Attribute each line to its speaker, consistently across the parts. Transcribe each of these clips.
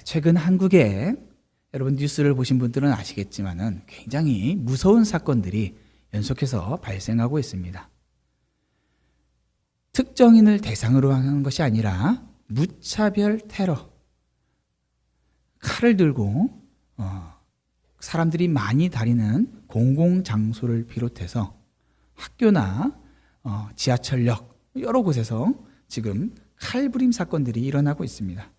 Speaker 1: 최근 한국에 여러분 뉴스를 보신 분들은 아시겠지만은 굉장히 무서운 사건들이 연속해서 발생하고 있습니다. 특정인을 대상으로 하는 것이 아니라 무차별 테러, 칼을 들고 사람들이 많이 다니는 공공장소를 비롯해서 학교나 지하철역 여러 곳에서 지금 칼부림 사건들이 일어나고 있습니다.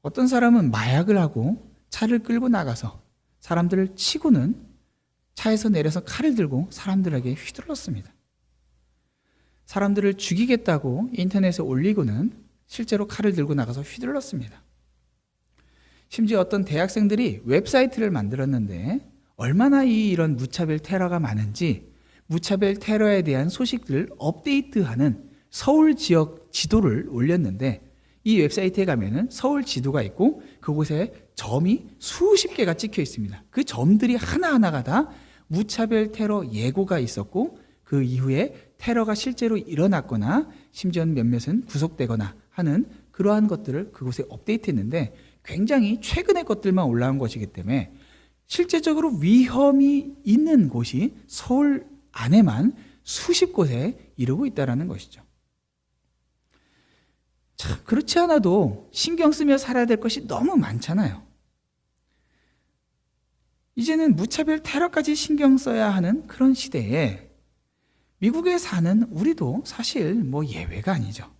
Speaker 1: 어떤 사람은 마약을 하고 차를 끌고 나가서 사람들을 치고는 차에서 내려서 칼을 들고 사람들에게 휘둘렀습니다. 사람들을 죽이겠다고 인터넷에 올리고는 실제로 칼을 들고 나가서 휘둘렀습니다. 심지어 어떤 대학생들이 웹사이트를 만들었는데 얼마나 이런 무차별 테러가 많은지 무차별 테러에 대한 소식들을 업데이트하는 서울 지역 지도를 올렸는데 이 웹사이트에 가면은 서울 지도가 있고 그곳에 점이 수십 개가 찍혀 있습니다. 그 점들이 하나하나가 다 무차별 테러 예고가 있었고 그 이후에 테러가 실제로 일어났거나 심지어는 몇몇은 구속되거나 하는 그러한 것들을 그곳에 업데이트했는데 굉장히 최근의 것들만 올라온 것이기 때문에 실제적으로 위험이 있는 곳이 서울 안에만 수십 곳에 이르고 있다는 것이죠. 참 그렇지 않아도 신경 쓰며 살아야 될 것이 너무 많잖아요. 이제는 무차별 테러까지 신경 써야 하는 그런 시대에 미국에 사는 우리도 사실 예외가 아니죠.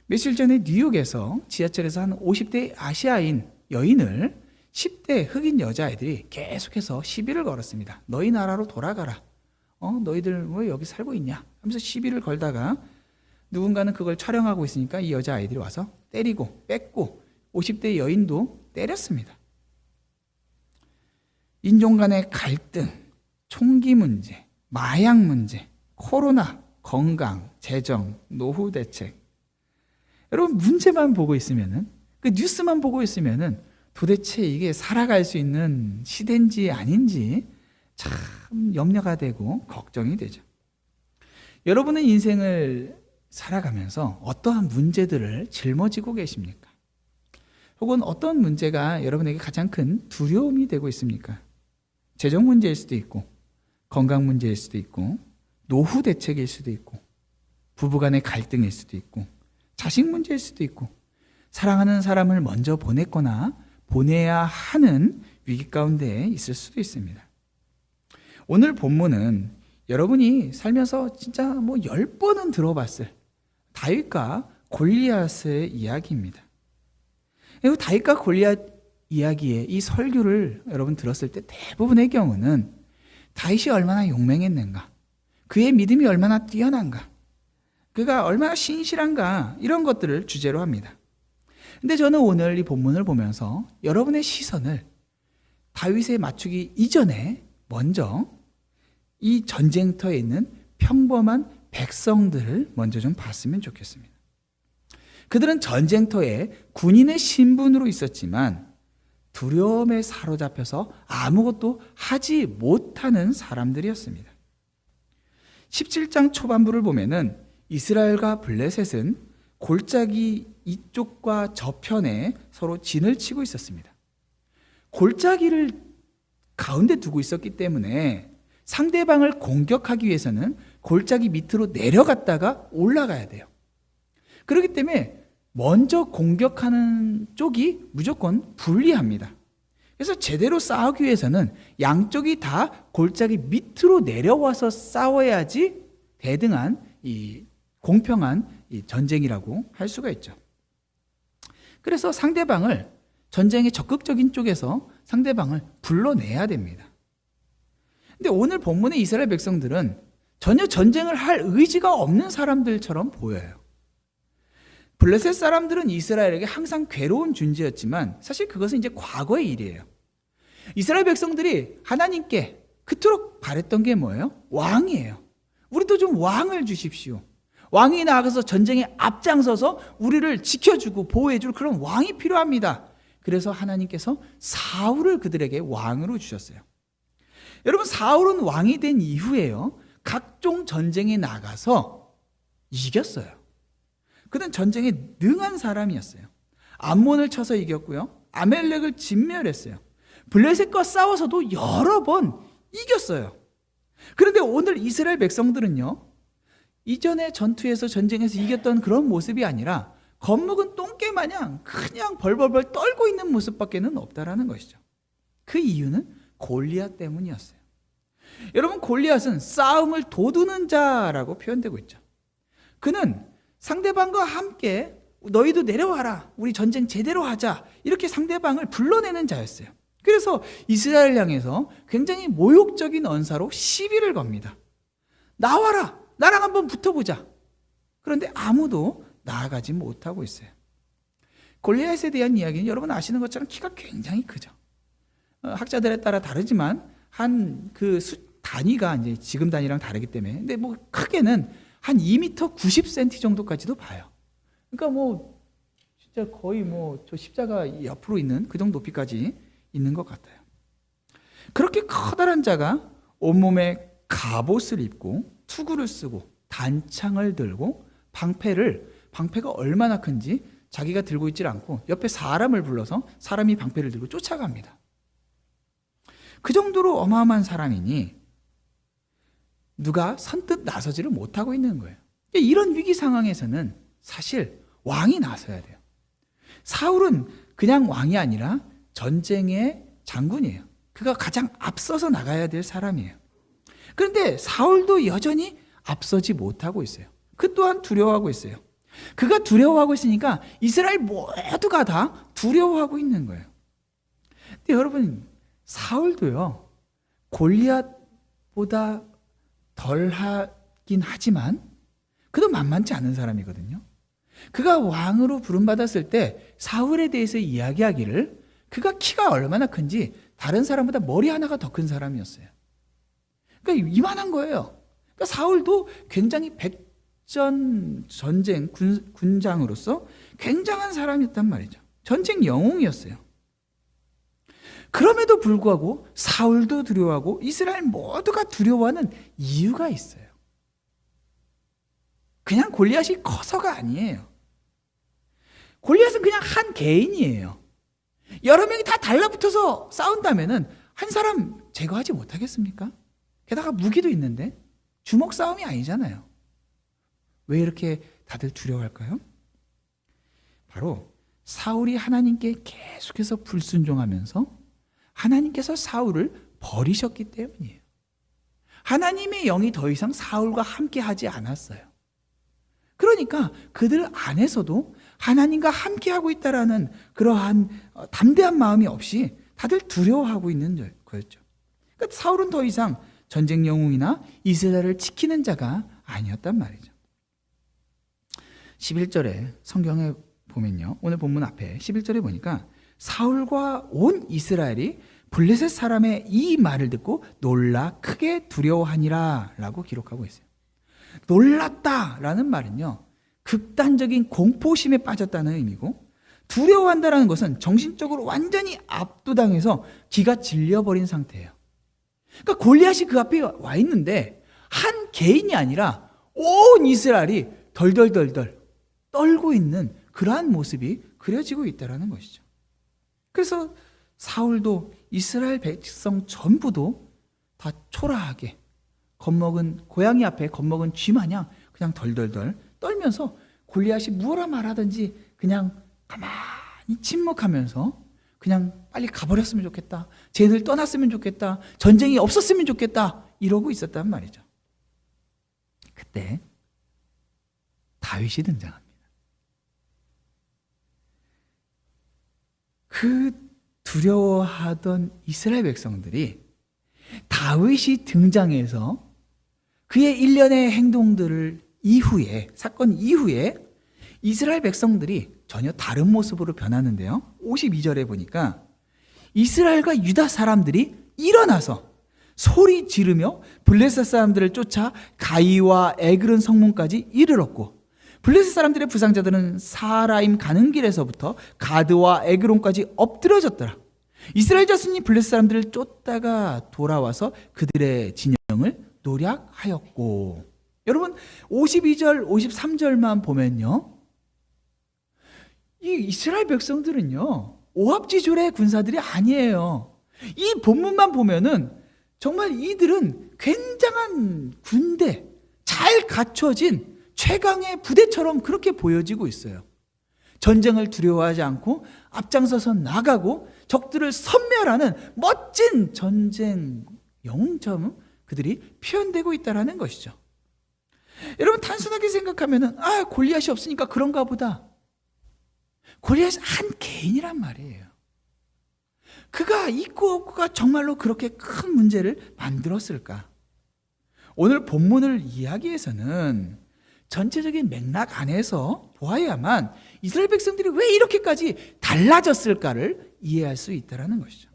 Speaker 1: 며칠 전에 뉴욕에서 지하철에서 한 50대 아시아인 여인을 10대 흑인 여자아이들이 계속해서 시비를 걸었습니다. 너희 나라로 돌아가라. 너희들 왜 여기 살고 있냐 하면서 시비를 걸다가 누군가는 그걸 촬영하고 있으니까 이 여자아이들이 와서 때리고 뺏고 50대 여인도 때렸습니다. 인종 간의 갈등, 총기 문제, 마약 문제, 코로나, 건강, 재정, 노후 대책. 여러분 문제만 보고 있으면은 그 뉴스만 보고 있으면은 도대체 이게 살아갈 수 있는 시대인지 아닌지 참 염려가 되고 걱정이 되죠. 여러분은 인생을 살아가면서 어떠한 문제들을 짊어지고 계십니까? 혹은 어떤 문제가 여러분에게 가장 큰 두려움이 되고 있습니까? 재정 문제일 수도 있고 건강 문제일 수도 있고 노후 대책일 수도 있고 부부간의 갈등일 수도 있고 자식 문제일 수도 있고 사랑하는 사람을 먼저 보냈거나 보내야 하는 위기 가운데 있을 수도 있습니다. 오늘 본문은 여러분이 살면서 진짜 10번은 들어봤을 다윗과 골리앗의 이야기입니다. 그리고 다윗과 골리앗 이야기의 이 설교를 여러분 들었을 때 대부분의 경우는 다윗이 얼마나 용맹했는가, 그의 믿음이 얼마나 뛰어난가, 그가 얼마나 신실한가 이런 것들을 주제로 합니다. 근데 저는 오늘 이 본문을 보면서 여러분의 시선을 다윗에 맞추기 이전에 먼저 이 전쟁터에 있는 평범한 백성들을 먼저 좀 봤으면 좋겠습니다. 그들은 전쟁터에 군인의 신분으로 있었지만 두려움에 사로잡혀서 아무것도 하지 못하는 사람들이었습니다. 17장 초반부를 보면은 이스라엘과 블레셋은 골짜기 이쪽과 저편에 서로 진을 치고 있었습니다. 골짜기를 가운데 두고 있었기 때문에 상대방을 공격하기 위해서는 골짜기 밑으로 내려갔다가 올라가야 돼요. 그렇기 때문에 먼저 공격하는 쪽이 무조건 불리합니다. 그래서 제대로 싸우기 위해서는 양쪽이 다 골짜기 밑으로 내려와서 싸워야지 대등한 이 공평한 이 전쟁이라고 할 수가 있죠. 그래서 상대방을 전쟁의 적극적인 쪽에서 상대방을 불러내야 됩니다. 근데 오늘 본문의 이스라엘 백성들은 전혀 전쟁을 할 의지가 없는 사람들처럼 보여요. 블레셋 사람들은 이스라엘에게 항상 괴로운 존재였지만 사실 그것은 이제 과거의 일이에요. 이스라엘 백성들이 하나님께 그토록 바랬던 게 뭐예요? 왕이에요. 우리도 좀 왕을 주십시오. 왕이 나아가서 전쟁에 앞장서서 우리를 지켜주고 보호해줄 그런 왕이 필요합니다. 그래서 하나님께서 사울을 그들에게 왕으로 주셨어요. 여러분, 사울은 왕이 된 이후에요, 각종 전쟁에 나가서 이겼어요. 그는 전쟁에 능한 사람이었어요. 암몬을 쳐서 이겼고요. 아멜렉을 진멸했어요. 블레셋과 싸워서도 여러 번 이겼어요. 그런데 오늘 이스라엘 백성들은요, 이전의 전투에서 전쟁에서 이겼던 그런 모습이 아니라 겁먹은 똥개 마냥 그냥 벌벌벌 떨고 있는 모습밖에는 없다라는 것이죠. 그 이유는 골리앗 때문이었어요. 여러분, 골리앗은 싸움을 도두는 자라고 표현되고 있죠. 그는 상대방과 함께 너희도 내려와라, 우리 전쟁 제대로 하자, 이렇게 상대방을 불러내는 자였어요. 그래서 이스라엘 향해서 굉장히 모욕적인 언사로 시비를 겁니다. 나와라, 나랑 한번 붙어보자. 그런데 아무도 나아가지 못하고 있어요. 골리앗에 대한 이야기는 여러분 아시는 것처럼 키가 굉장히 크죠. 학자들에 따라 다르지만 한 그 단위가 이제 지금 단위랑 다르기 때문에, 근데 뭐 크게는 한 2m 90cm 정도까지도 봐요. 그러니까 뭐 진짜 거의 뭐 저 십자가 옆으로 있는 그 정도 높이까지 있는 것 같아요. 그렇게 커다란 자가 온몸에 갑옷을 입고 투구를 쓰고 단창을 들고 방패가 얼마나 큰지 자기가 들고 있질 않고 옆에 사람을 불러서 사람이 방패를 들고 쫓아갑니다. 그 정도로 어마어마한 사람이니 누가 선뜻 나서지를 못하고 있는 거예요. 이런 위기 상황에서는 사실 왕이 나서야 돼요. 사울은 그냥 왕이 아니라 전쟁의 장군이에요. 그가 가장 앞서서 나가야 될 사람이에요. 그런데 사울도 여전히 앞서지 못하고 있어요. 그 또한 두려워하고 있어요. 그가 두려워하고 있으니까 이스라엘 모두가 다 두려워하고 있는 거예요. 근데 여러분, 사울도요, 골리앗보다 덜하긴 하지만 그도 만만치 않은 사람이거든요. 그가 왕으로 부름받았을 때 사울에 대해서 이야기하기를 그가 키가 얼마나 큰지 다른 사람보다 머리 하나가 더 큰 사람이었어요. 그러니까 이만한 거예요. 그러니까 사울도 굉장히 전쟁 군장으로서 굉장한 사람이었단 말이죠. 전쟁 영웅이었어요. 그럼에도 불구하고 사울도 두려워하고 이스라엘 모두가 두려워하는 이유가 있어요. 그냥 골리앗이 커서가 아니에요. 골리앗은 그냥 한 개인이에요. 여러 명이 다 달라붙어서 싸운다면은 한 사람 제거하지 못하겠습니까? 게다가 무기도 있는데 주먹 싸움이 아니잖아요. 왜 이렇게 다들 두려워할까요? 바로 사울이 하나님께 계속해서 불순종하면서 하나님께서 사울을 버리셨기 때문이에요. 하나님의 영이 더 이상 사울과 함께 하지 않았어요. 그러니까 그들 안에서도 하나님과 함께하고 있다라는 그러한 담대한 마음이 없이 다들 두려워하고 있는 거였죠. 그러니까 사울은 더 이상 전쟁 영웅이나 이스라엘을 지키는 자가 아니었단 말이죠. 11절에 성경에 보면요, 오늘 본문 앞에 11절에 보니까 사울과 온 이스라엘이 블레셋 사람의 이 말을 듣고 놀라 크게 두려워하니라 라고 기록하고 있어요. 놀랐다라는 말은요, 극단적인 공포심에 빠졌다는 의미고, 두려워한다라는 것은 정신적으로 완전히 압도당해서 기가 질려버린 상태예요. 그러니까 골리앗이 그 앞에 와 있는데 한 개인이 아니라 온 이스라엘이 덜덜덜덜 떨고 있는 그러한 모습이 그려지고 있다는 것이죠. 그래서 사울도 이스라엘 백성 전부도 다 초라하게 고양이 앞에 겁먹은 쥐 마냥 그냥 덜덜덜 떨면서 골리앗이 무엇라 말하든지 그냥 가만히 침묵하면서 그냥 빨리 가버렸으면 좋겠다, 쟤들 떠났으면 좋겠다, 전쟁이 없었으면 좋겠다, 이러고 있었단 말이죠. 그때 다윗이 등장합니다. 그 두려워하던 이스라엘 백성들이 다윗이 등장해서 그의 일련의 행동들을 사건 이후에 이스라엘 백성들이 전혀 다른 모습으로 변하는데요. 52절에 보니까 이스라엘과 유다 사람들이 일어나서 소리 지르며 블레셋 사람들을 쫓아 가이와 에그른 성문까지 이르렀고, 블레셋 사람들의 부상자들은 사라임 가는 길에서부터 가드와 에그론까지 엎드려졌더라. 이스라엘 자손이 블레셋 사람들을 쫓다가 돌아와서 그들의 진영을 노략하였고. 여러분, 52절 53절만 보면요, 이 이스라엘 백성들은요, 오합지졸의 군사들이 아니에요. 이 본문만 보면은 정말 이들은 굉장한 군대, 잘 갖춰진 최강의 부대처럼 그렇게 보여지고 있어요. 전쟁을 두려워하지 않고 앞장서서 나가고 적들을 섬멸하는 멋진 전쟁 영웅처럼 그들이 표현되고 있다는 것이죠. 여러분, 단순하게 생각하면은 골리앗이 없으니까 그런가 보다. 골리앗은 한 개인이란 말이에요. 그가 있고 없고가 정말로 그렇게 큰 문제를 만들었을까? 오늘 본문을 이야기해서는 전체적인 맥락 안에서 보아야만 이스라엘 백성들이 왜 이렇게까지 달라졌을까를 이해할 수 있다는 것이죠.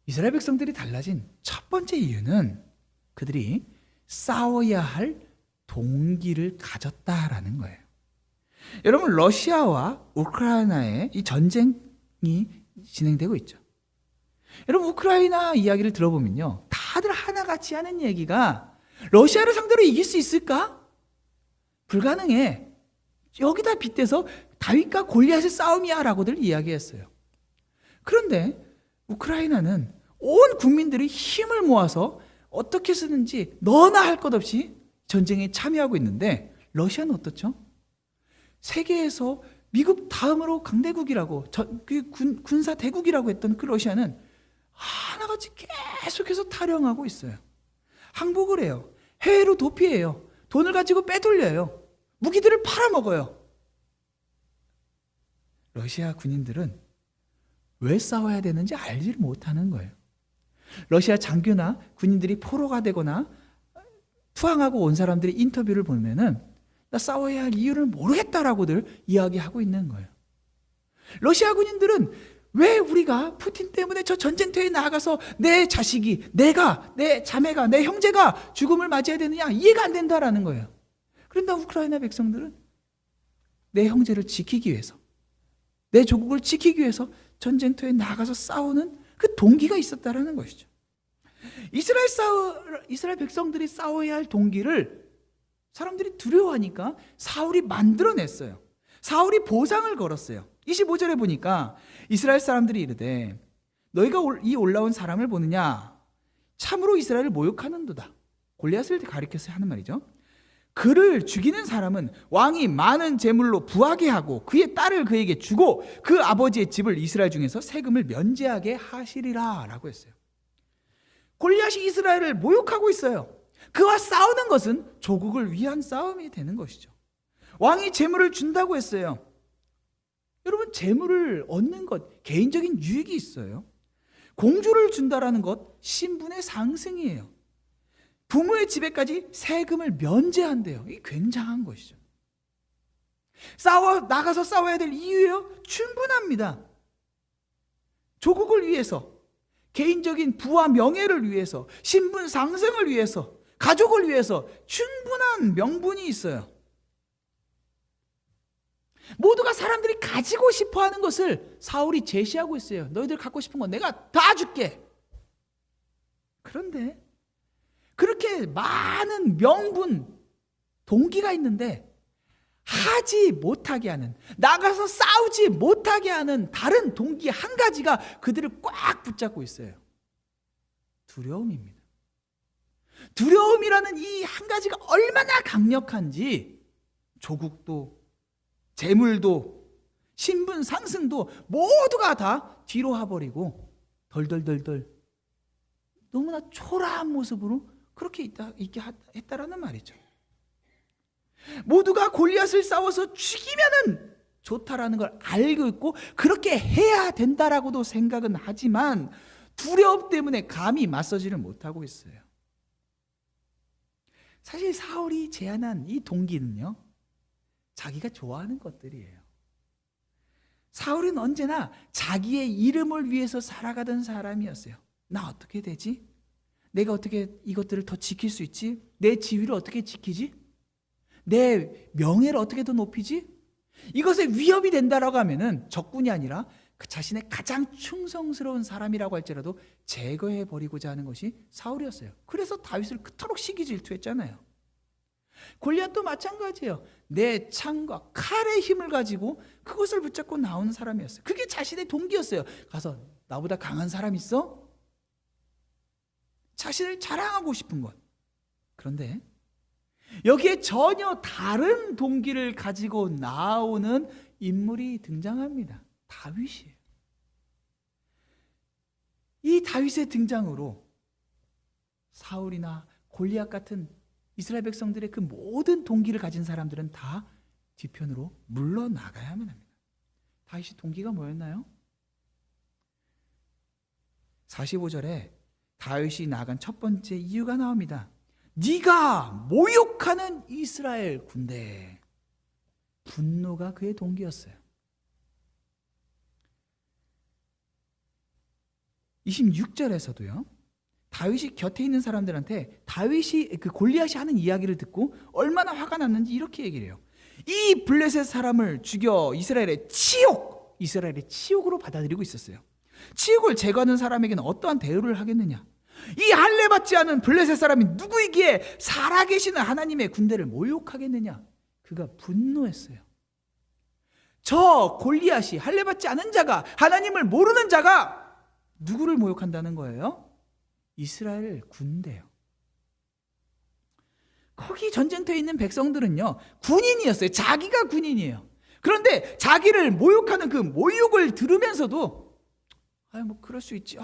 Speaker 1: 이스라엘 백성들이 달라진 첫 번째 이유는 그들이 싸워야 할 동기를 가졌다라는 거예요. 여러분, 러시아와 우크라이나의 이 전쟁이 진행되고 있죠. 여러분, 우크라이나 이야기를 들어보면요, 다들 하나같이 하는 얘기가 러시아를 상대로 이길 수 있을까? 불가능해. 여기다 빗대서 다윗과 골리앗의 싸움이야 라고들 이야기했어요. 그런데 우크라이나는 온 국민들이 힘을 모아서 어떻게 해서든지 너나 할 것 없이 전쟁에 참여하고 있는데, 러시아는 어떻죠? 세계에서 미국 다음으로 강대국이라고, 군사 대국이라고 했던 그 러시아는 하나같이 계속해서 타령하고 있어요. 항복을 해요. 해외로 도피해요. 돈을 가지고 빼돌려요. 무기들을 팔아먹어요. 러시아 군인들은 왜 싸워야 되는지 알지를 못하는 거예요. 러시아 장교나 군인들이 포로가 되거나 투항하고 온 사람들의 인터뷰를 보면은 나 싸워야 할 이유를 모르겠다라고들 이야기하고 있는 거예요. 러시아 군인들은 왜 우리가 푸틴 때문에 저 전쟁터에 나가서 내 자식이, 내 자매가, 내 형제가 죽음을 맞이해야 되느냐, 이해가 안 된다라는 거예요. 그런데 우크라이나 백성들은 내 형제를 지키기 위해서, 내 조국을 지키기 위해서 전쟁터에 나가서 싸우는 그 동기가 있었다라는 것이죠. 이스라엘 백성들이 싸워야 할 동기를 사람들이 두려워하니까 사울이 만들어냈어요. 사울이 보상을 걸었어요. 25절에 보니까 이스라엘 사람들이 이르되 너희가 이 올라온 사람을 보느냐? 참으로 이스라엘을 모욕하는도다. 골리앗을 가리켜서 하는 말이죠. 그를 죽이는 사람은 왕이 많은 재물로 부하게 하고 그의 딸을 그에게 주고 그 아버지의 집을 이스라엘 중에서 세금을 면제하게 하시리라 라고 했어요. 골리앗이 이스라엘을 모욕하고 있어요. 그와 싸우는 것은 조국을 위한 싸움이 되는 것이죠. 왕이 재물을 준다고 했어요. 여러분, 재물을 얻는 것, 개인적인 유익이 있어요. 공주를 준다라는 것, 신분의 상승이에요. 부모의 집에까지 세금을 면제한대요. 이게 굉장한 것이죠. 나가서 싸워야 될 이유예요? 충분합니다. 조국을 위해서, 개인적인 부와 명예를 위해서, 신분 상승을 위해서, 가족을 위해서 충분한 명분이 있어요. 모두가 사람들이 가지고 싶어하는 것을 사울이 제시하고 있어요. 너희들 갖고 싶은 건 내가 다 줄게. 그런데 그렇게 많은 명분, 동기가 있는데 하지 못하게 하는, 나가서 싸우지 못하게 하는 다른 동기 한 가지가 그들을 꽉 붙잡고 있어요. 두려움입니다. 두려움이라는 이 한 가지가 얼마나 강력한지 조국도, 재물도, 신분 상승도 모두가 다 뒤로 와버리고 덜덜덜덜 너무나 초라한 모습으로 그렇게 있게 했다라는 말이죠. 모두가 골리앗을 싸워서 죽이면은 좋다라는 걸 알고 있고 그렇게 해야 된다라고도 생각은 하지만 두려움 때문에 감히 맞서지를 못하고 있어요. 사실 사울이 제안한 이 동기는요, 자기가 좋아하는 것들이에요. 사울은 언제나 자기의 이름을 위해서 살아가던 사람이었어요. 나 어떻게 되지? 내가 어떻게 이것들을 더 지킬 수 있지? 내 지위를 어떻게 지키지? 내 명예를 어떻게 더 높이지? 이것에 위협이 된다라고 하면은 적군이 아니라 그 자신의 가장 충성스러운 사람이라고 할지라도 제거해 버리고자 하는 것이 사울이었어요. 그래서 다윗을 그토록 시기 질투했잖아요. 골리앗도 마찬가지예요. 내 창과 칼의 힘을 가지고 그것을 붙잡고 나오는 사람이었어요. 그게 자신의 동기였어요. 가서 나보다 강한 사람 있어? 자신을 자랑하고 싶은 것. 그런데 여기에 전혀 다른 동기를 가지고 나오는 인물이 등장합니다. 다윗이에요. 이 다윗의 등장으로 사울이나 골리앗 같은 이스라엘 백성들의 그 모든 동기를 가진 사람들은 다 뒤편으로 물러나가야만 합니다. 다윗의 동기가 뭐였나요? 45절에 다윗이 나간 첫 번째 이유가 나옵니다. 네가 모욕하는 이스라엘 군대. 분노가 그의 동기였어요. 26절에서도요. 다윗이 곁에 있는 사람들한테 다윗이 그 골리앗이 하는 이야기를 듣고 얼마나 화가 났는지 이렇게 얘기를 해요. 이 블레셋 사람을 죽여 이스라엘의 치욕으로 받아들이고 있었어요. 치욕을 제거하는 사람에게는 어떠한 대우를 하겠느냐? 이 할례 받지 않은 블레셋 사람이 누구이기에 살아계시는 하나님의 군대를 모욕하겠느냐? 그가 분노했어요. 저 골리앗이 할례 받지 않은 자가, 하나님을 모르는 자가 누구를 모욕한다는 거예요? 이스라엘 군대요. 거기 전쟁터에 있는 백성들은요, 군인이었어요. 자기가 군인이에요. 그런데 자기를 모욕하는 그 모욕을 들으면서도 뭐 그럴 수 있지.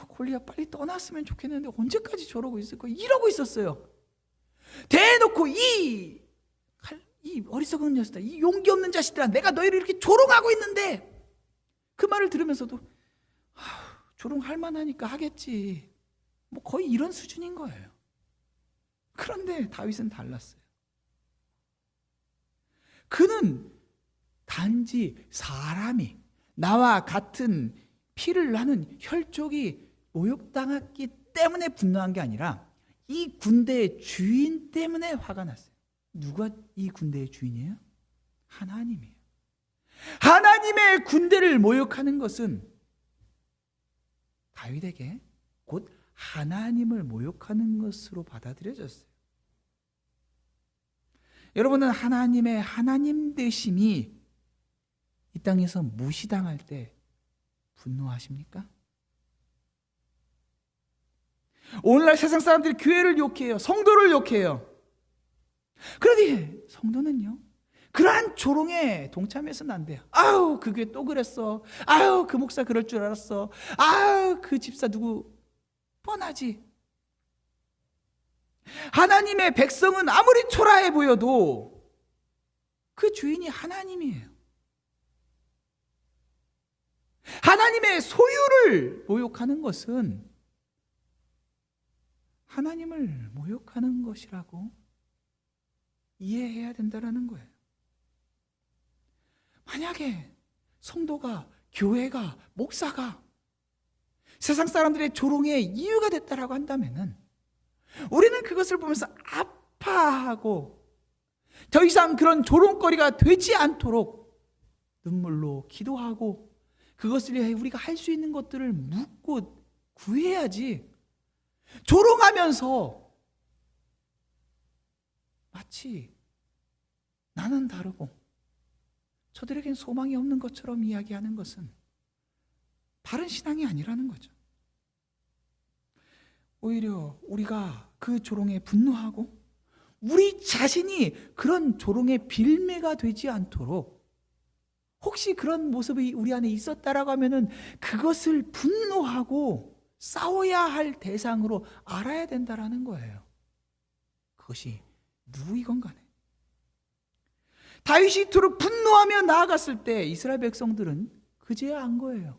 Speaker 1: 골리앗 빨리 떠났으면 좋겠는데 언제까지 저러고 있을 거야? 이러고 있었어요. 대놓고 이 어리석은 녀석들, 이 용기 없는 자식들아, 내가 너희를 이렇게 조롱하고 있는데, 그 말을 들으면서도 조롱할 만하니까 하겠지. 뭐 거의 이런 수준인 거예요. 그런데 다윗은 달랐어요. 그는 단지 사람이, 나와 같은 피를 나는 혈족이 모욕당했기 때문에 분노한 게 아니라 이 군대의 주인 때문에 화가 났어요. 누가 이 군대의 주인이에요? 하나님이에요. 하나님의 군대를 모욕하는 것은 다윗에게 곧 하나님을 모욕하는 것으로 받아들여졌어요. 여러분은 하나님의 하나님 되심이 이 땅에서 무시당할 때 분노하십니까? 오늘날 세상 사람들이 교회를 욕해요. 성도를 욕해요. 그런데 성도는요, 그러한 조롱에 동참해서는 안 돼요. 그 교회 또 그랬어. 그 목사 그럴 줄 알았어. 그 집사 누구 뻔하지. 하나님의 백성은 아무리 초라해 보여도 그 주인이 하나님이에요. 하나님의 소유를 모욕하는 것은 하나님을 모욕하는 것이라고 이해해야 된다는 거예요. 만약에 성도가, 교회가, 목사가 세상 사람들의 조롱의 이유가 됐다라고 한다면은 우리는 그것을 보면서 아파하고 더 이상 그런 조롱거리가 되지 않도록 눈물로 기도하고 그것을 위해 우리가 할 수 있는 것들을 묻고 구해야지, 조롱하면서 마치 나는 다르고 저들에겐 소망이 없는 것처럼 이야기하는 것은 바른 신앙이 아니라는 거죠. 오히려 우리가 그 조롱에 분노하고 우리 자신이 그런 조롱의 빌미가 되지 않도록, 혹시 그런 모습이 우리 안에 있었다라고 하면은 그것을 분노하고 싸워야 할 대상으로 알아야 된다라는 거예요. 그것이 누구이건 간에. 다윗이 이토록 분노하며 나아갔을 때 이스라엘 백성들은 그제야 안 거예요.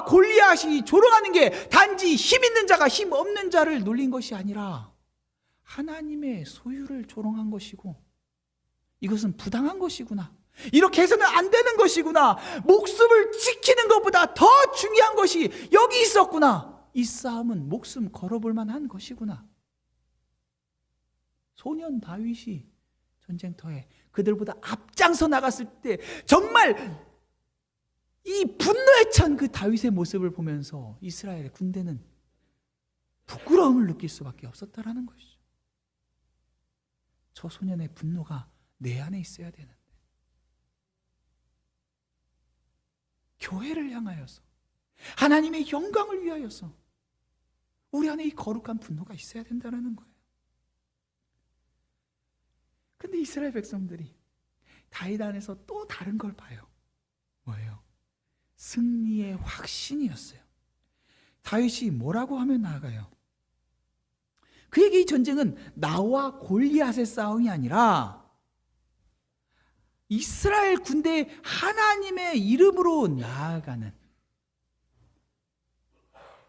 Speaker 1: 골리앗이 조롱하는 게 단지 힘 있는 자가 힘 없는 자를 놀린 것이 아니라 하나님의 소유를 조롱한 것이고, 이것은 부당한 것이구나, 이렇게 해서는 안 되는 것이구나, 목숨을 지키는 것보다 더 중요한 것이 여기 있었구나, 이 싸움은 목숨 걸어볼 만한 것이구나. 소년 다윗이 전쟁터에 그들보다 앞장서 나갔을 때 정말 이 분노에 찬 그 다윗의 모습을 보면서 이스라엘의 군대는 부끄러움을 느낄 수밖에 없었다라는 것이죠. 저 소년의 분노가 내 안에 있어야 되는데, 교회를 향하여서 하나님의 영광을 위하여서 우리 안에 이 거룩한 분노가 있어야 된다는 거예요. 근데 이스라엘 백성들이 다윗 안에서 또 다른 걸 봐요. 뭐예요? 승리의 확신이었어요. 다윗이 뭐라고 하면 나아가요? 그에게 이 전쟁은 나와 골리앗의 싸움이 아니라 이스라엘 군대의 하나님의 이름으로 나아가는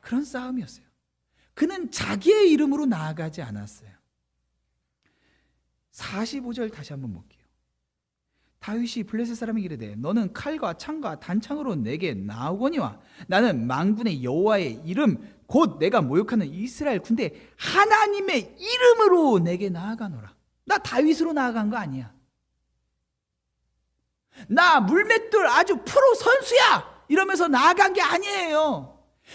Speaker 1: 그런 싸움이었어요. 그는 자기의 이름으로 나아가지 않았어요. 45절 다시 한번 볼게요. 다윗이 블레셋 사람에게 이르되 너는 칼과 창과 단창으로 내게 나오거니와 나는 만군의 여호와의 이름 곧 내가 모욕하는 이스라엘 군대 하나님의 이름으로 내게 나아가노라. 나 다윗으로 나아간 거 아니야. 나 물맷돌 아주 프로 선수야 이러면서 나아간 게 아니에요.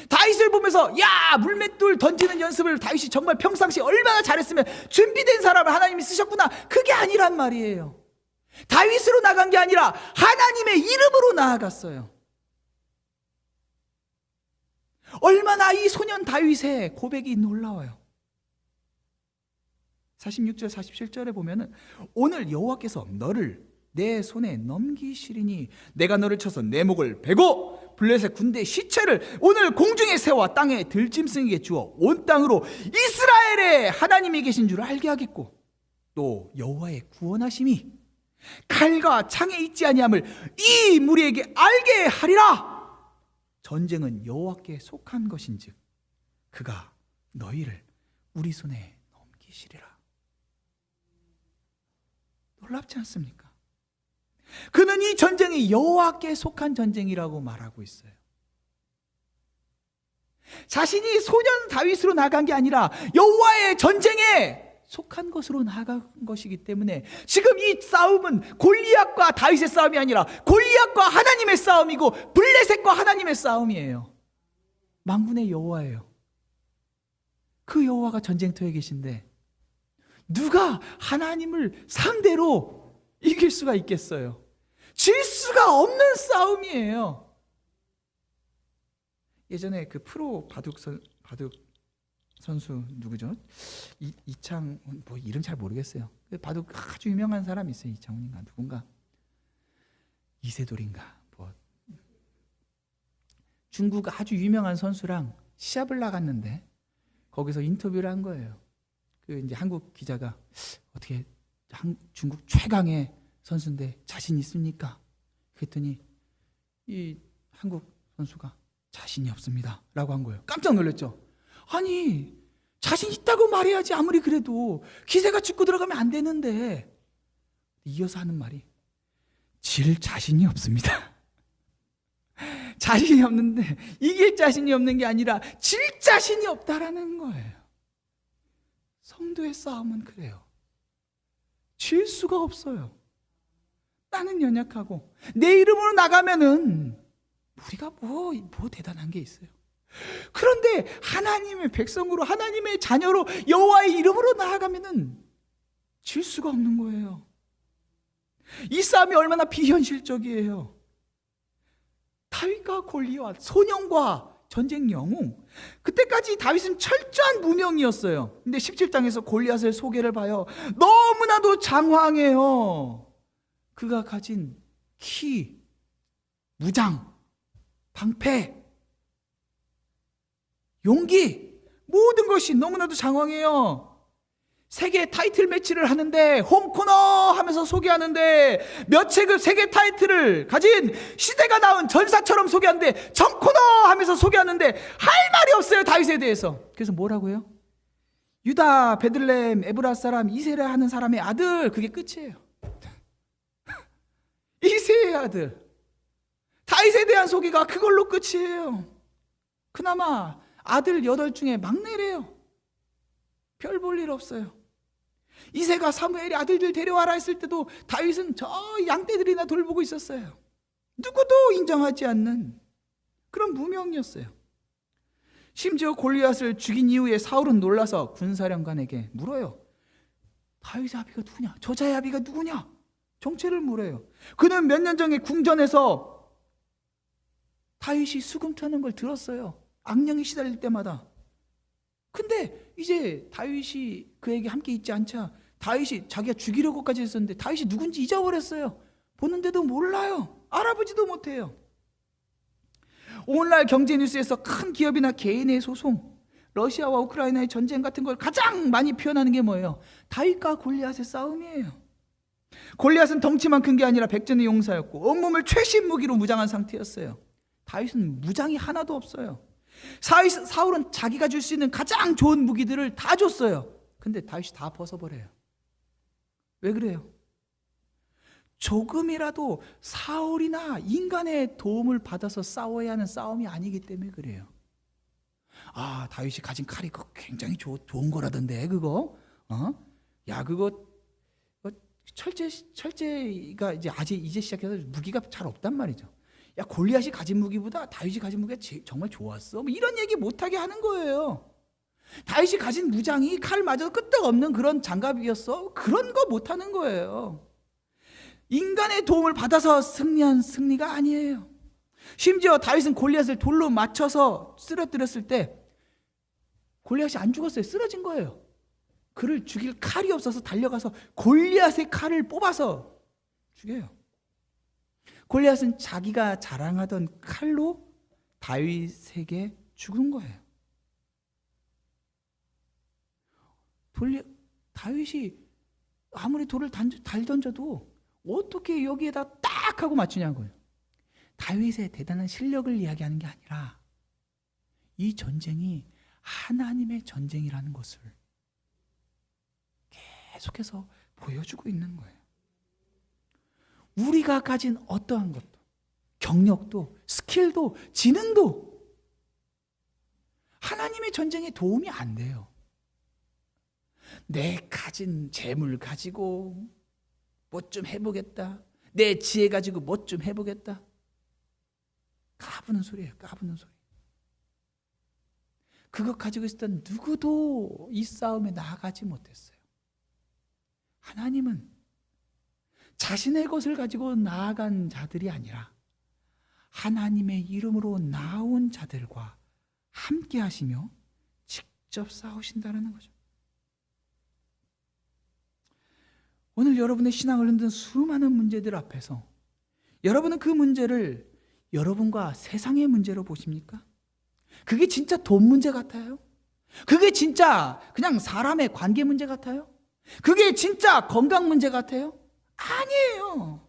Speaker 1: 다윗을 보면서 야 물맷돌 던지는 연습을 다윗이 정말 평상시 얼마나 잘했으면 준비된 사람을 하나님이 쓰셨구나, 그게 아니란 말이에요. 다윗으로 나간 게 아니라 하나님의 이름으로 나아갔어요. 얼마나 이 소년 다윗의 고백이 놀라워요. 46절 47절에 보면은 오늘 여호와께서 너를 내 손에 넘기시리니 내가 너를 쳐서 내 목을 베고 블레셋 군대의 시체를 오늘 공중에 세워 땅에 들짐승에게 주어 온 땅으로 이스라엘의 하나님이 계신 줄 알게 하겠고 또 여호와의 구원하심이 칼과 창에 있지 아니함을 이 무리에게 알게 하리라. 전쟁은 여호와께 속한 것인즉 그가 너희를 우리 손에 넘기시리라. 놀랍지 않습니까? 그는 이 전쟁이 여호와께 속한 전쟁이라고 말하고 있어요. 자신이 소년 다윗으로 나간 게 아니라 여호와의 전쟁에 속한 것으로 나간 것이기 때문에 지금 이 싸움은 골리앗과 다윗의 싸움이 아니라 골리앗과 하나님의 싸움이고 블레셋과 하나님의 싸움이에요. 만군의 여호와예요. 그 여호와가 전쟁터에 계신데 누가 하나님을 상대로 이길 수가 있겠어요? 질 수가 없는 싸움이에요. 예전에 그 프로 바둑 선수 누구죠? 이창 뭐 이름 잘 모르겠어요. 바둑 아주 유명한 사람이 있어요. 이창훈인가 누군가 이세돌인가 뭐 중국 아주 유명한 선수랑 시합을 나갔는데 거기서 인터뷰를 한 거예요. 그 이제 한국 기자가 어떻게 중국 최강의 선수인데 자신 있습니까? 그랬더니 이 한국 선수가 자신이 없습니다라고 한 거예요. 깜짝 놀랐죠. 아니 자신 있다고 말해야지. 아무리 그래도 기세가 죽고 들어가면 안 되는데. 이어서 하는 말이 질 자신이 없습니다. 자신이 없는데 이길 자신이 없는 게 아니라 질 자신이 없다라는 거예요. 성도의 싸움은 그래요. 질 수가 없어요. 나는 연약하고 내 이름으로 나가면은 우리가 뭐 대단한 게 있어요. 그런데 하나님의 백성으로 하나님의 자녀로 여호와의 이름으로 나아가면은 질 수가 없는 거예요. 이 싸움이 얼마나 비현실적이에요. 다윗과 골리앗, 소년과 전쟁 영웅. 그때까지 다윗은 철저한 무명이었어요. 근데 17장에서 골리앗의 소개를 봐요. 너무나도 장황해요. 그가 가진 키, 무장, 방패, 용기, 모든 것이 너무나도 장황해요. 세계 타이틀 매치를 하는데 홈코너 하면서 소개하는데 몇 체급 세계 타이틀을 가진 시대가 나온 전사처럼 소개하는데 정코너 하면서 소개하는데 할 말이 없어요. 다윗에 대해서. 그래서 뭐라고 해요? 유다 베들레헴 에브라 사람 이세를 하는 사람의 아들. 그게 끝이에요. 이세의 아들. 다윗에 대한 소개가 그걸로 끝이에요. 그나마 아들 8 중에 막내래요. 별 볼 일 없어요. 이새가 사무엘이 아들들 데려와라 했을 때도 다윗은 저 양떼들이나 돌보고 있었어요. 누구도 인정하지 않는 그런 무명이었어요. 심지어 골리앗을 죽인 이후에 사울은 놀라서 군사령관에게 물어요. 다윗의 아비가 누구냐? 저자의 아비가 누구냐? 정체를 물어요. 그는 몇 년 전에 궁전에서 다윗이 수금 타는 걸 들었어요. 악령이 시달릴 때마다. 근데 이제 다윗이 그에게 함께 있지 않자 다윗이 자기가 죽이려고까지 했었는데 다윗이 누군지 잊어버렸어요. 보는데도 몰라요. 알아보지도 못해요. 오늘날 경제 뉴스에서 큰 기업이나 개인의 소송, 러시아와 우크라이나의 전쟁 같은 걸 가장 많이 표현하는 게 뭐예요? 다윗과 골리앗의 싸움이에요. 골리앗은 덩치만 큰 게 아니라 백전의 용사였고 온몸을 최신 무기로 무장한 상태였어요. 다윗은 무장이 하나도 없어요. 사울은 자기가 줄 수 있는 가장 좋은 무기들을 다 줬어요. 근데 다윗이 다 벗어버려요. 왜 그래요? 조금이라도 사울이나 인간의 도움을 받아서 싸워야 하는 싸움이 아니기 때문에 그래요. 아, 다윗이 가진 칼이 그거 굉장히 좋은 거라던데 그거? 야, 그거 철제가 이제 시작해서 무기가 잘 없단 말이죠. 야, 골리앗이 가진 무기보다 다윗이 가진 무기가 정말 좋았어. 뭐 이런 얘기 못하게 하는 거예요. 다윗이 가진 무장이 칼마저 끄떡없는 그런 장갑이었어. 그런 거 못하는 거예요. 인간의 도움을 받아서 승리한 승리가 아니에요. 심지어 다윗은 골리앗을 돌로 맞춰서 쓰러뜨렸을 때 골리앗이 안 죽었어요. 쓰러진 거예요. 그를 죽일 칼이 없어서 달려가서 골리앗의 칼을 뽑아서 죽여요. 골리앗은 자기가 자랑하던 칼로 다윗에게 죽은 거예요. 다윗이 아무리 돌을 달 던져도 어떻게 여기에다 딱 하고 맞추냐고요. 다윗의 대단한 실력을 이야기하는 게 아니라 이 전쟁이 하나님의 전쟁이라는 것을 계속해서 보여주고 있는 거예요. 우리가 가진 어떠한 것도, 경력도, 스킬도, 지능도 하나님의 전쟁에 도움이 안 돼요. 내 가진 재물 가지고 뭐 좀 해보겠다. 내 지혜 가지고 뭐 좀 해보겠다. 까부는 소리예요. 까부는 소리. 그것 가지고 있었던 누구도 이 싸움에 나아가지 못했어요. 하나님은 자신의 것을 가지고 나아간 자들이 아니라 하나님의 이름으로 나온 자들과 함께 하시며 직접 싸우신다는 거죠. 오늘 여러분의 신앙을 흔든 수많은 문제들 앞에서 여러분은 그 문제를 여러분과 세상의 문제로 보십니까? 그게 진짜 돈 문제 같아요? 그게 진짜 그냥 사람의 관계 문제 같아요? 그게 진짜 건강 문제 같아요? 아니에요.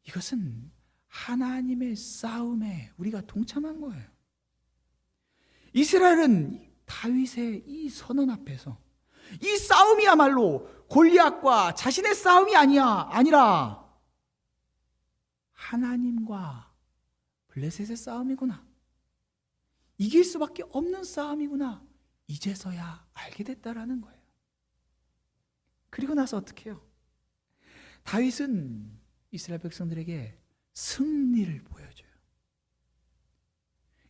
Speaker 1: 이것은 하나님의 싸움에 우리가 동참한 거예요. 이스라엘은 다윗의 이 선언 앞에서 이 싸움이야말로 골리앗과 자신의 싸움이 아니라 하나님과 블레셋의 싸움이구나. 이길 수밖에 없는 싸움이구나. 이제서야 알게 됐다라는 거예요. 그리고 나서 어떻게 해요? 다윗은 이스라엘 백성들에게 승리를 보여줘요.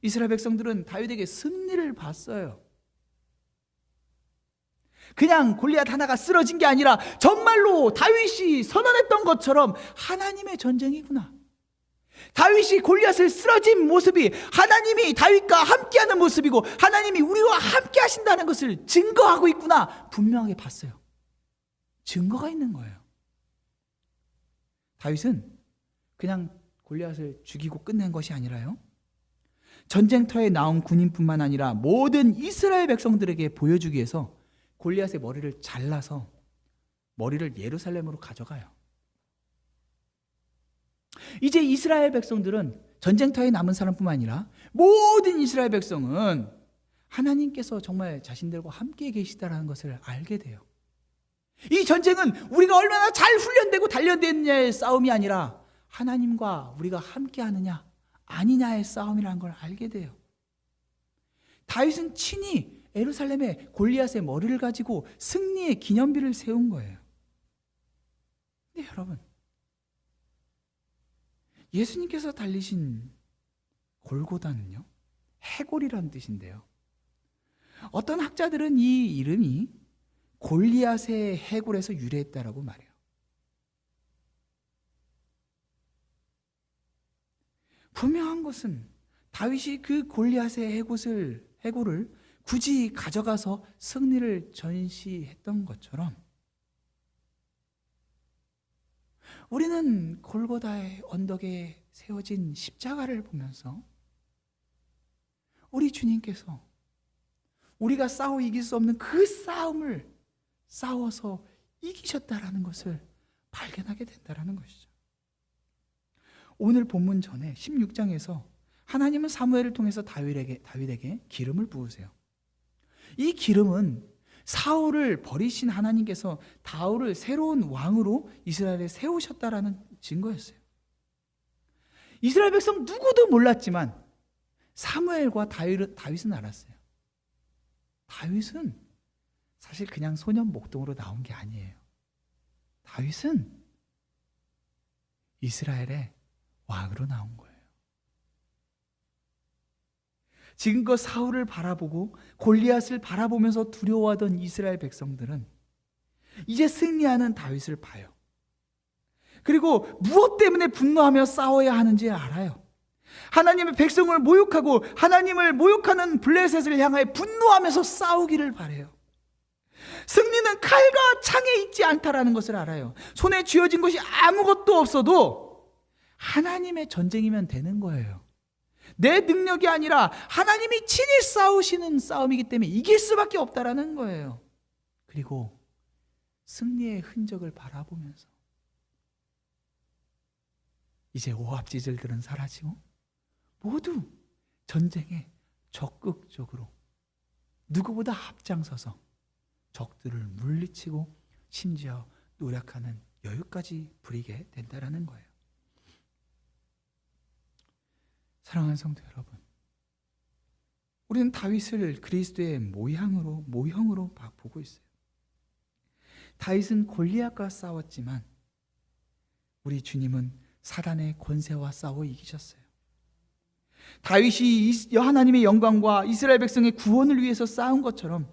Speaker 1: 이스라엘 백성들은 다윗에게 승리를 봤어요. 그냥 골리앗 하나가 쓰러진 게 아니라 정말로 다윗이 선언했던 것처럼 하나님의 전쟁이구나. 다윗이 골리앗을 쓰러진 모습이 하나님이 다윗과 함께하는 모습이고 하나님이 우리와 함께 하신다는 것을 증거하고 있구나. 분명하게 봤어요. 증거가 있는 거예요. 다윗은 그냥 골리앗을 죽이고 끝낸 것이 아니라요, 전쟁터에 나온 군인뿐만 아니라 모든 이스라엘 백성들에게 보여주기 위해서 골리앗의 머리를 잘라서 머리를 예루살렘으로 가져가요. 이제 이스라엘 백성들은 전쟁터에 남은 사람뿐만 아니라 모든 이스라엘 백성은 하나님께서 정말 자신들과 함께 계시다라는 것을 알게 돼요. 이 전쟁은 우리가 얼마나 잘 훈련되고 단련됐느냐의 싸움이 아니라 하나님과 우리가 함께 하느냐 아니냐의 싸움이라는 걸 알게 돼요. 다윗은 친히 예루살렘에 골리앗의 머리를 가지고 승리의 기념비를 세운 거예요. 근데 여러분, 예수님께서 달리신 골고다는요, 해골이라는 뜻인데요, 어떤 학자들은 이 이름이 골리앗의 해골에서 유래했다라고 말해요. 분명한 것은 다윗이 그 골리앗의 해골을 굳이 가져가서 승리를 전시했던 것처럼 우리는 골고다의 언덕에 세워진 십자가를 보면서 우리 주님께서 우리가 싸워 이길 수 없는 그 싸움을 싸워서 이기셨다라는 것을 발견하게 된다라는 것이죠. 오늘 본문 전에 16장에서 하나님은 사무엘을 통해서 다윗에게 기름을 부으세요. 이 기름은 사울을 버리신 하나님께서 다윗을 새로운 왕으로 이스라엘에 세우셨다라는 증거였어요. 이스라엘 백성 누구도 몰랐지만 사무엘과 다윗은 알았어요. 다윗은 사실 그냥 소년 목동으로 나온 게 아니에요. 다윗은 이스라엘의 왕으로 나온 거예요. 지금껏 사울을 바라보고 골리앗을 바라보면서 두려워하던 이스라엘 백성들은 이제 승리하는 다윗을 봐요. 그리고 무엇 때문에 분노하며 싸워야 하는지 알아요. 하나님의 백성을 모욕하고 하나님을 모욕하는 블레셋을 향하여 분노하면서 싸우기를 바라요. 승리는 칼과 창에 있지 않다라는 것을 알아요. 손에 쥐어진 것이 아무것도 없어도 하나님의 전쟁이면 되는 거예요. 내 능력이 아니라 하나님이 친히 싸우시는 싸움이기 때문에 이길 수밖에 없다라는 거예요. 그리고 승리의 흔적을 바라보면서 이제 오합지졸들은 사라지고 모두 전쟁에 적극적으로 누구보다 앞장서서 적들을 물리치고 심지어 노력하는 여유까지 부리게 된다라는 거예요. 사랑하는 성도 여러분, 우리는 다윗을 그리스도의 모형으로 보고 있어요. 다윗은 골리앗과 싸웠지만 우리 주님은 사단의 권세와 싸워 이기셨어요. 다윗이 하나님의 영광과 이스라엘 백성의 구원을 위해서 싸운 것처럼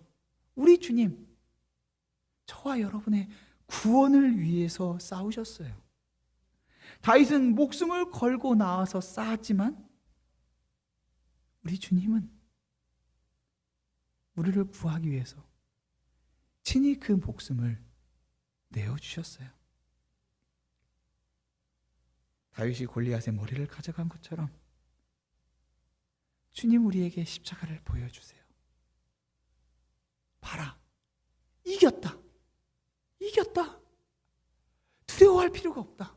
Speaker 1: 우리 주님, 저와 여러분의 구원을 위해서 싸우셨어요. 다윗은 목숨을 걸고 나와서 싸웠지만 우리 주님은 우리를 구하기 위해서 친히 그 목숨을 내어주셨어요. 다윗이 골리앗의 머리를 가져간 것처럼 주님 우리에게 십자가를 보여주세요. 봐라, 이겼다. 두려워할 필요가 없다.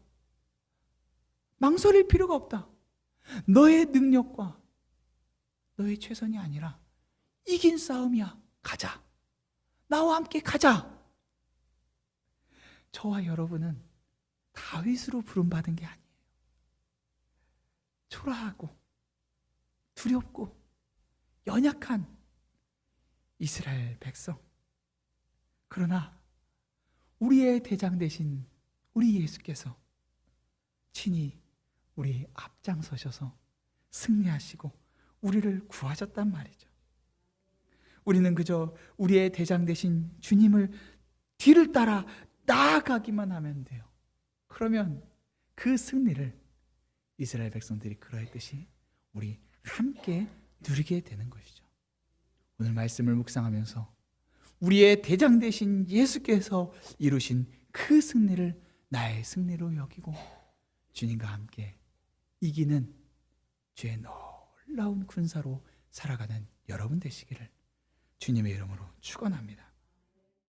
Speaker 1: 망설일 필요가 없다. 너의 능력과 너의 최선이 아니라 이긴 싸움이야. 가자. 나와 함께 가자. 저와 여러분은 다윗으로 부름받은 게 아니에요. 초라하고 두렵고 연약한 이스라엘 백성. 그러나 우리의 대장 되신 우리 예수께서 친히 우리 앞장서셔서 승리하시고 우리를 구하셨단 말이죠. 우리는 그저 우리의 대장 되신 주님을 뒤를 따라 나아가기만 하면 돼요. 그러면 그 승리를 이스라엘 백성들이 그러했듯이 우리 함께 누리게 되는 것이죠. 오늘 말씀을 묵상하면서 우리의 대장 되신 예수께서 이루신 그 승리를 나의 승리로 여기고 주님과 함께 이기는 주의 놀라운 군사로 살아가는 여러분 되시기를 주님의 이름으로 축원합니다.